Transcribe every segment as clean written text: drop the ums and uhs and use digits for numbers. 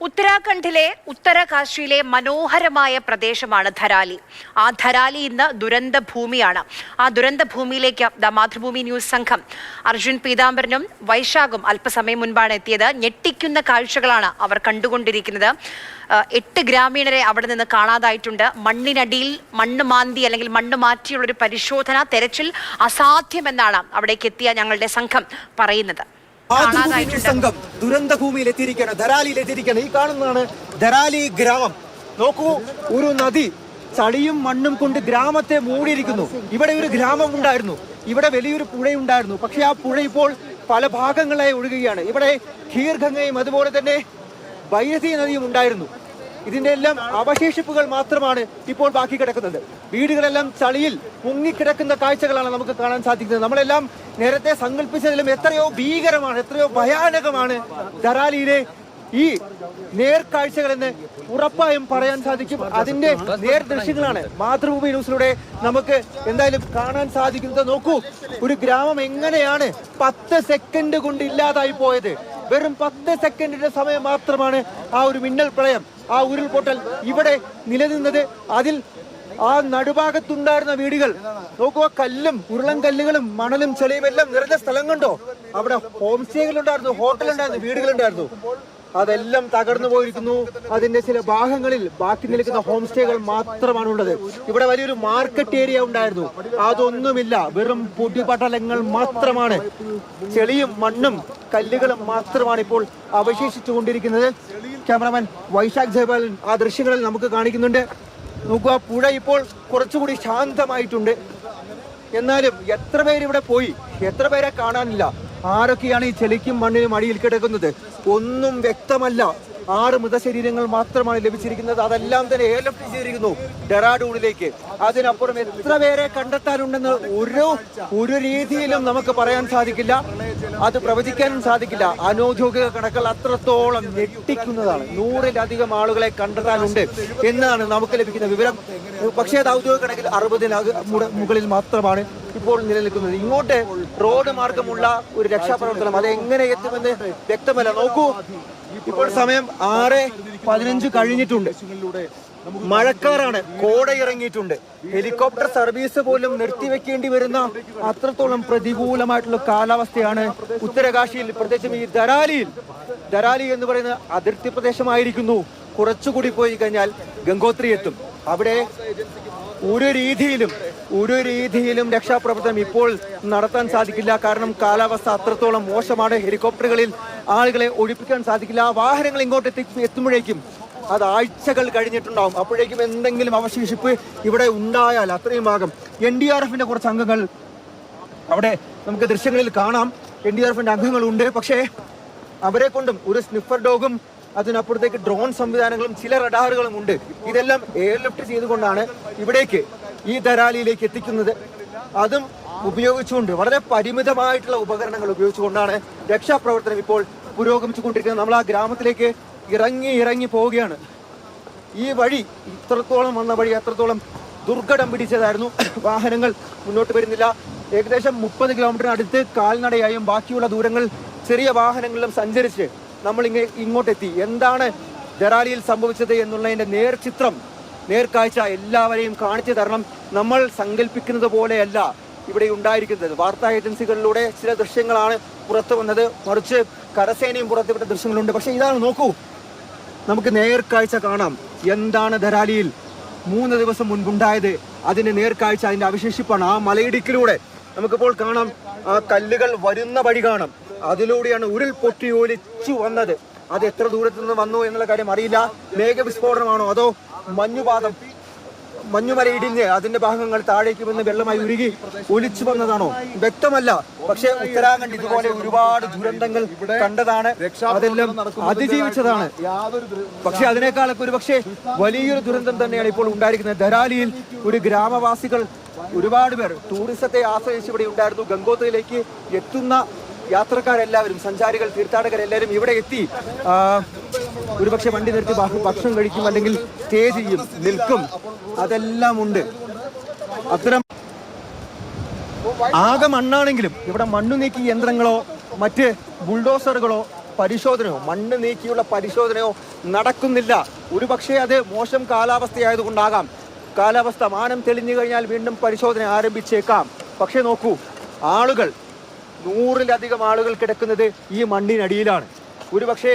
ഉത്തരാഖണ്ഡിലെ ഉത്തരകാശിയിലെ മനോഹരമായ പ്രദേശമാണ് ധരാലി. ആ ധരാലി ഇന്ന് ദുരന്ത ഭൂമിയാണ്. ആ ദുരന്ത ഭൂമിയിലേക്ക് മാതൃഭൂമി ന്യൂസ് സംഘം അർജുൻ പീതാംബരനും വൈശാഖും അല്പസമയം മുൻപാണ് എത്തിയത്. ഞെട്ടിക്കുന്ന കാഴ്ചകളാണ് അവർ കണ്ടുകൊണ്ടിരിക്കുന്നത്. 8 ഗ്രാമീണരെ അവിടെ നിന്ന് കാണാതായിട്ടുണ്ട്. മണ്ണിനടിയിൽ മണ്ണ് മാന്തി അല്ലെങ്കിൽ മണ്ണ് മാറ്റിയുള്ളൊരു പരിശോധന, തെരച്ചിൽ അസാധ്യമെന്നാണ് അവിടേക്ക് എത്തിയ ഞങ്ങളുടെ സംഘം പറയുന്നത്. സംഘം ദുരന്ത ഭൂമിയിൽ എത്തിയിരിക്കുകയാണ്, ധരാലിയിൽ എത്തിയിരിക്കുകയാണ്. ഈ കാണുന്നതാണ് ധരാലി ഗ്രാമം. നോക്കൂ, ഒരു നദി ചളിയും മണ്ണും കൊണ്ട് ഗ്രാമത്തെ മൂടിയിരിക്കുന്നു. ഇവിടെ ഒരു ഗ്രാമം ഉണ്ടായിരുന്നു, ഇവിടെ വലിയൊരു പുഴയുണ്ടായിരുന്നു. പക്ഷെ ആ പുഴ ഇപ്പോൾ പല ഭാഗങ്ങളായി ഒഴുകുകയാണ്. ഇവിടെ ഖീർഗംഗയും അതുപോലെ തന്നെ ഭൈരതി നദിയും ഉണ്ടായിരുന്നു. ഇതിന്റെ എല്ലാം അവശേഷിപ്പുകൾ മാത്രമാണ് ഇപ്പോൾ ബാക്കി കിടക്കുന്നത്. വീടുകളെല്ലാം ചളിയിൽ മുങ്ങിക്കിടക്കുന്ന കാഴ്ചകളാണ് നമുക്ക് കാണാൻ സാധിക്കുന്നത്. നമ്മളെല്ലാം നേരത്തെ സങ്കല്പിച്ചതിലും എത്രയോ ഭീകരമാണ്, എത്രയോ ഭയാനകമാണ് ധരാലിയിലെ ഈ നേർക്കാഴ്ചകളെന്ന് ഉറപ്പായും പറയാൻ സാധിക്കും. അതിന്റെ നേർദൃശ്യങ്ങളാണ് മാതൃഭൂമി ന്യൂസിലൂടെ നമുക്ക് എന്തായാലും കാണാൻ സാധിക്കുന്നത്. നോക്കൂ, ഒരു ഗ്രാമം എങ്ങനെയാണ് 10 സെക്കൻഡ് കൊണ്ട് ഇല്ലാതായി പോയത്. വെറും 10 സെക്കൻഡിന്റെ സമയം മാത്രമാണ് ആ ഒരു മിന്നൽ പ്രളയം, ആ ഉരുൾപൊട്ടൽ ഇവിടെ നിലനിന്നത്. അതിൽ ആ നടുഭാഗത്തുണ്ടായിരുന്ന വീടുകൾ നോക്കുക, കല്ലും ഉരുളൻ കല്ലുകളും മണലും ചെളിയും എല്ലാം നിറഞ്ഞ സ്ഥലം കണ്ടോ. അവിടെ ഹോം സ്റ്റേകളുണ്ടായിരുന്നു, ഹോട്ടലുണ്ടായിരുന്നു, വീടുകളുണ്ടായിരുന്നു. അതെല്ലാം തകർന്നു പോയിരിക്കുന്നു. അതിന്റെ ചില ഭാഗങ്ങളിൽ ബാക്കി നിൽക്കുന്ന ഹോം സ്റ്റേകൾ മാത്രമാണ് ഉള്ളത്. ഇവിടെ വലിയൊരു മാർക്കറ്റ് ഏരിയ ഉണ്ടായിരുന്നു, അതൊന്നുമില്ല. വെറും പൊടിപടലങ്ങൾ മാത്രമാണ്. ചെളിയും മണ്ണും കല്ലുകളും മാത്രമാണ് ഇപ്പോൾ അവശേഷിച്ചു കൊണ്ടിരിക്കുന്നത്. ക്യാമറമാൻ വൈശാഖ് ജയപാലൻ ആ ദൃശ്യങ്ങളിൽ നമുക്ക് കാണിക്കുന്നുണ്ട്. നോക്കുക, പുഴ ഇപ്പോൾ കുറച്ചുകൂടി ശാന്തമായിട്ടുണ്ട്. എന്നാലും എത്ര പേര് ഇവിടെ പോയി, എത്ര പേരെ കാണാനില്ല. ആരൊക്കെയാണ് ഈ ചെളിക്കും മണ്ണിനും അടിയിൽ കിടക്കുന്നത് ഒന്നും വ്യക്തമല്ല. 6 മൃതശരീരങ്ങൾ മാത്രമാണ് ലഭിച്ചിരിക്കുന്നത്. അതെല്ലാം തന്നെ എയർലിഫ്റ്റ് ചെയ്തിരിക്കുന്നു ഡെറാഡൂണിലേക്ക്. അതിനപ്പുറം എത്ര പേരെ കണ്ടെത്താനുണ്ടെന്ന് ഒരു രീതിയിലും നമുക്ക് പറയാൻ സാധിക്കില്ല, അത് പ്രവചിക്കാനും സാധിക്കില്ല. അനൗദ്യോഗിക കണക്കുകൾ അത്രത്തോളം ഞെട്ടിക്കുന്നതാണ്. 100-ലധികം ആളുകളെ കണ്ടെത്താനുണ്ട് എന്നതാണ് നമുക്ക് ലഭിക്കുന്ന വിവരം. പക്ഷേ അത് ഔദ്യോഗിക കണക്കിൽ 60 മുകളിൽ മാത്രമാണ് ഇപ്പോൾ നിലനിൽക്കുന്നത്. ഇങ്ങോട്ട് റോഡ് മാർഗമുള്ള ഒരു രക്ഷാപ്രവർത്തനം അത് എങ്ങനെ എത്തുമെന്ന് വ്യക്തമല്ല. നോക്കൂ, ഇപ്പോൾ സമയം 6:15 കഴിഞ്ഞിട്ടുണ്ട്. മഴക്കാറാണ്, കോട ഇറങ്ങിയിട്ടുണ്ട്. ഹെലികോപ്റ്റർ സർവീസ് പോലും നിർത്തിവെക്കേണ്ടി വരുന്ന അത്രത്തോളം പ്രതികൂലമായിട്ടുള്ള കാലാവസ്ഥയാണ് ഉത്തരകാശിയിൽ, പ്രത്യേകിച്ചും ഈ ധരാലി എന്ന് പറയുന്ന അതിർത്തി പ്രദേശമായിരിക്കുന്നു. കുറച്ചുകൂടി പോയി കഴിഞ്ഞാൽ ഗംഗോത്രി എത്തും. അവിടെ ഒരു രീതിയിലും രക്ഷാപ്രവർത്തനം ഇപ്പോൾ നടത്താൻ സാധിക്കില്ല. കാരണം കാലാവസ്ഥ അത്രത്തോളം മോശമാണ്. ഹെലികോപ്റ്ററുകളിൽ ആളുകളെ ഒഴിപ്പിക്കാൻ സാധിക്കില്ല. വാഹനങ്ങൾ ഇങ്ങോട്ട് എത്തുമ്പോഴേക്കും അത് ആഴ്ചകൾ കഴിഞ്ഞിട്ടുണ്ടാവും. അപ്പോഴേക്കും എന്തെങ്കിലും അവശേഷിപ്പ് ഇവിടെ ഉണ്ടായാൽ അത്രയും ഭാഗം. NDRFന്റെ കുറച്ച് അംഗങ്ങൾ അവിടെ നമുക്ക് ദൃശ്യങ്ങളിൽ കാണാം. NDRFന്റെ അംഗങ്ങളുണ്ട്. പക്ഷേ അവരെ കൊണ്ടും ഒരു സ്നിഫർ ഡോഗും അതിനപ്പുറത്തേക്ക് ഡ്രോൺ സംവിധാനങ്ങളും ചില റഡാറുകളും ഉണ്ട്. ഇതെല്ലാം എയർലിഫ്റ്റ് ചെയ്തുകൊണ്ടാണ് ഇവിടേക്ക് ഈ ധരാലിയിലേക്ക് എത്തിക്കുന്നത്. അതും ഉപയോഗിച്ചുകൊണ്ട് വളരെ പരിമിതമായിട്ടുള്ള ഉപകരണങ്ങൾ ഉപയോഗിച്ചുകൊണ്ടാണ് രക്ഷാപ്രവർത്തനം ഇപ്പോൾ പുരോഗമിച്ചുകൊണ്ടിരിക്കുന്നത്. നമ്മൾ ആ ഗ്രാമത്തിലേക്ക് ഇറങ്ങി പോവുകയാണ്. ഈ വഴി ഇത്രത്തോളം വന്ന വഴി അത്രത്തോളം ദുർഘടം പിടിച്ചതായിരുന്നു. വാഹനങ്ങൾ മുന്നോട്ട് വരുന്നില്ല. ഏകദേശം 30 കിലോമീറ്ററിന് അടുത്ത് കാൽനടയായും ബാക്കിയുള്ള ദൂരങ്ങൾ ചെറിയ വാഹനങ്ങളിലും സഞ്ചരിച്ച് നമ്മൾ ഇങ്ങോട്ടെത്തി. എന്താണ് ധരാലിയിൽ സംഭവിച്ചത് എന്നുള്ളതിന്റെ നേർക്കാഴ്ച എല്ലാവരെയും കാണിച്ചു തരണം. നമ്മൾ സങ്കല്പിക്കുന്നത് പോലെയല്ല ഇവിടെ ഉണ്ടായിരിക്കുന്നത്. വാർത്താ ഏജൻസികളിലൂടെ ചില ദൃശ്യങ്ങളാണ് പുറത്തു വന്നത്, മറിച്ച് കരസേനയും പുറത്തുവിട്ട ദൃശ്യങ്ങളുണ്ട്. പക്ഷെ ഇതാണ്, നോക്കൂ, നമുക്ക് നേർക്കാഴ്ച കാണാം. എന്താണ് ധരാലിയിൽ 3 ദിവസം മുൻപുണ്ടായത്, അതിന്റെ നേർക്കാഴ്ച, അതിന്റെ അവശേഷിപ്പാണ്. ആ മലയിടുക്കിലൂടെ നമുക്കിപ്പോൾ കാണാം, ആ കല്ലുകൾ വരുന്ന വഴി കാണാം. അതിലൂടെയാണ് ഉരുൾപൊട്ടി ഒലിച്ചു വന്നത്. അത് എത്ര ദൂരത്തു നിന്ന് വന്നു എന്നുള്ള കാര്യം അറിയില്ല. മേഘവിസ്ഫോടനമാണോ അതോ മഞ്ഞുമലയിടിഞ്ഞ് അതിന്റെ ഭാഗങ്ങൾ താഴേക്ക് വന്ന് വെള്ളമായി ഉരുകി ഒലിച്ചു വന്നതാണോ വ്യക്തമല്ല. പക്ഷെ ഉത്തരാഖണ്ഡ് ഇതുപോലെ ഒരുപാട് ദുരന്തങ്ങൾ കണ്ടതാണ്, അതെല്ലാം അതിജീവിച്ചതാണ്. പക്ഷെ അതിനേക്കാളൊക്കെ ഒരു പക്ഷേ വലിയൊരു ദുരന്തം തന്നെയാണ് ഇപ്പോൾ ഉണ്ടായിരിക്കുന്നത്. ധരാലിയിൽ ഒരു ഗ്രാമവാസികൾ ഒരുപാട് പേർ ടൂറിസത്തെ ആശ്രയിച്ച് ഇവിടെ ഉണ്ടായിരുന്നു. ഗംഗോത്രിയിലേക്ക് എത്തുന്ന യാത്രക്കാരെല്ലാവരും, സഞ്ചാരികൾ, തീർത്ഥാടകരെല്ലാവരും ഇവിടെ എത്തി ഒരുപക്ഷെ വണ്ടി നിർത്തി ഭക്ഷണം കഴിക്കും, അല്ലെങ്കിൽ സ്റ്റേ ചെയ്യും, നിൽക്കും, അതെല്ലാം ഉണ്ട്. അത്തരം ആകെ മണ്ണാണെങ്കിലും ഇവിടെ മണ്ണു നീക്കി യന്ത്രങ്ങളോ മറ്റ് ബുൾഡോസറുകളോ പരിശോധനയോ മണ്ണ് നീക്കിയുള്ള പരിശോധനയോ നടക്കുന്നില്ല. ഒരുപക്ഷെ അത് മോശം കാലാവസ്ഥയായതുകൊണ്ടാകാം. കാലാവസ്ഥ മാനം തെളിഞ്ഞു കഴിഞ്ഞാൽ വീണ്ടും പരിശോധന ആരംഭിച്ചേക്കാം. പക്ഷെ നോക്കൂ, ആളുകൾ 100-ലധികം ആളുകൾ കിടക്കുന്നത് ഈ മണ്ണിനടിയിലാണ്. ഒരുപക്ഷെ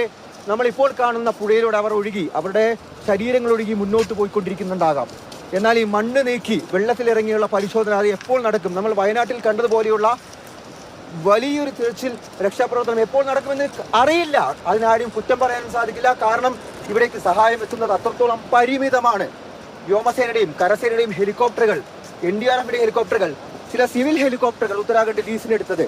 നമ്മളിപ്പോൾ കാണുന്ന പുഴയിലൂടെ അവർ ഒഴുകി, അവരുടെ ശരീരങ്ങൾ ഒഴുകി മുന്നോട്ട് പോയിക്കൊണ്ടിരിക്കുന്നുണ്ടാകാം. എന്നാൽ ഈ മണ്ണ് നീക്കി വെള്ളത്തിലിറങ്ങിയുള്ള പരിശോധന അത് എപ്പോൾ നടക്കും? നമ്മൾ വയനാട്ടിൽ കണ്ടതുപോലെയുള്ള വലിയൊരു തിരച്ചിൽ രക്ഷാപ്രവർത്തനം എപ്പോൾ നടക്കുമെന്ന് അറിയില്ല. അതിനാരും കുറ്റം പറയാനും സാധിക്കില്ല. കാരണം ഇവിടേക്ക് സഹായം എത്തുന്നത് അത്രത്തോളം പരിമിതമാണ്. വ്യോമസേനയുടെയും കരസേനയുടെയും ഹെലികോപ്റ്ററുകൾ, NDRFയുടെ ഹെലികോപ്റ്ററുകൾ, ചില സിവിൽ ഹെലികോപ്റ്ററുകൾ ഉത്തരാഖണ്ഡ് ലീസിനെടുത്തത്,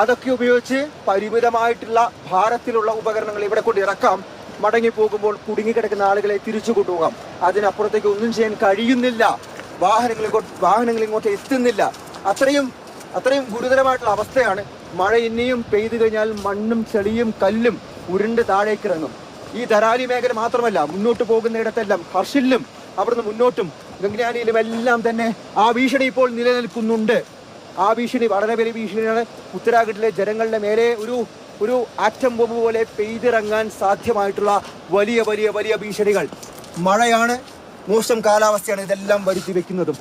അതൊക്കെ ഉപയോഗിച്ച് പരിമിതമായിട്ടുള്ള ഭാരത്തിലുള്ള ഉപകരണങ്ങൾ ഇവിടെ കൊണ്ട് ഇറക്കാം. മടങ്ങി പോകുമ്പോൾ കുടുങ്ങിക്കിടക്കുന്ന ആളുകളെ തിരിച്ചു കൊണ്ടുപോകാം. അതിനപ്പുറത്തേക്ക് ഒന്നും ചെയ്യാൻ കഴിയുന്നില്ല. വാഹനങ്ങൾ ഇങ്ങോട്ട് എത്തുന്നില്ല. അത്രയും ഗുരുതരമായിട്ടുള്ള അവസ്ഥയാണ്. മഴ ഇനിയും പെയ്തു കഴിഞ്ഞാൽ മണ്ണും ചെളിയും കല്ലും ഉരുണ്ട് താഴേക്ക് ഇറങ്ങും. ഈ ധരാലി മേഖല മാത്രമല്ല, മുന്നോട്ട് പോകുന്നിടത്തെല്ലാം ഹർഷിലും അവിടുന്ന് മുന്നോട്ടും ഗംഗ്നാനിയിലും എല്ലാം തന്നെ ആ ഭീഷണി ഇപ്പോൾ നിലനിൽക്കുന്നുണ്ട്. ആ ഭീഷണി വളരെ വലിയ ഭീഷണിയാണ്. ഉത്തരാഖണ്ഡിലെ ജനങ്ങളുടെ മേലെ ഒരു ആറ്റം ബോംബ് പോലെ പെയ്തിറങ്ങാൻ സാധ്യമായിട്ടുള്ള വലിയ വലിയ വലിയ ഭീഷണികൾ. മഴയാണ്, മോശം കാലാവസ്ഥയാണ് ഇതെല്ലാം വരുത്തി വെക്കുന്നതും.